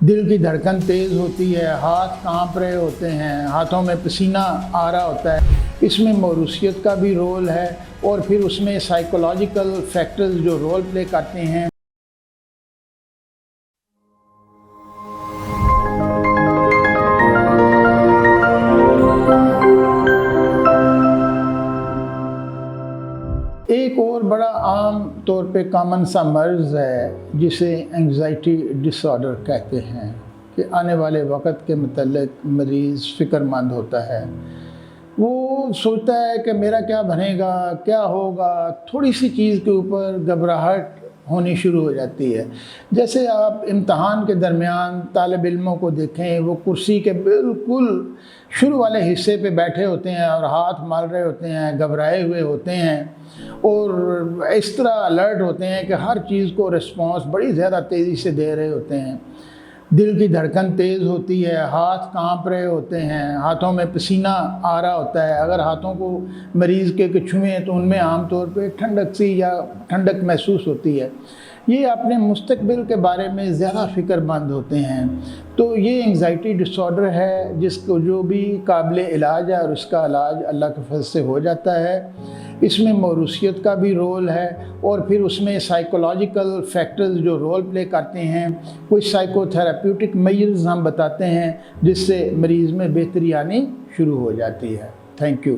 दिल की धड़कन तेज़ होती है, हाथ कांप रहे होते हैं, हाथों में पसीना आ रहा होता है। इसमें मौरूसियत का भी रोल है और फिर उसमें साइकोलॉजिकल फैक्टर्स जो रोल प्ले करते हैं। एक और बड़ा आम तौर पे कॉमन सा मर्ज़ है जिसे एंग्जाइटी डिसऑर्डर कहते हैं कि आने वाले वक्त के मतलब मरीज़ फ़िक्रमंद होता है। वो सोचता है कि मेरा क्या बनेगा, क्या होगा, थोड़ी सी चीज़ के ऊपर घबराहट होनी शुरू हो जाती है। जैसे आप इम्तहान के दरमियान तालिब इल्मों को देखें, वो कुर्सी के बिल्कुल शुरू वाले हिस्से पे बैठे होते हैं और हाथ मार रहे होते हैं, घबराए हुए होते हैं और इस तरह अलर्ट होते हैं कि हर चीज़ को रिस्पॉन्स बड़ी ज़्यादा तेज़ी से दे रहे होते हैं। दिल की धड़कन तेज़ होती है, हाथ कांप रहे होते हैं, हाथों में पसीना आ रहा होता है। अगर हाथों को मरीज़ के छुएं तो उनमें आमतौर पे ठंडक सी या ठंडक महसूस होती है। ये अपने मुस्तकबिल के बारे में ज़्यादा फ़िक्रमंद होते हैं। तो ये एंग्जाइटी डिसऑर्डर है जिसको जो भी काबिल इलाज है और उसका इलाज अल्लाह के फज़ल से हो जाता है। इसमें मौरूसियत का भी रोल है और फिर उसमें साइकोलॉजिकल फैक्टर्स जो रोल प्ले करते हैं। कुछ साइकोथेराप्यूटिक मेजर्स हम बताते हैं जिससे मरीज़ में बेहतरी आनी शुरू हो जाती है। Thank you.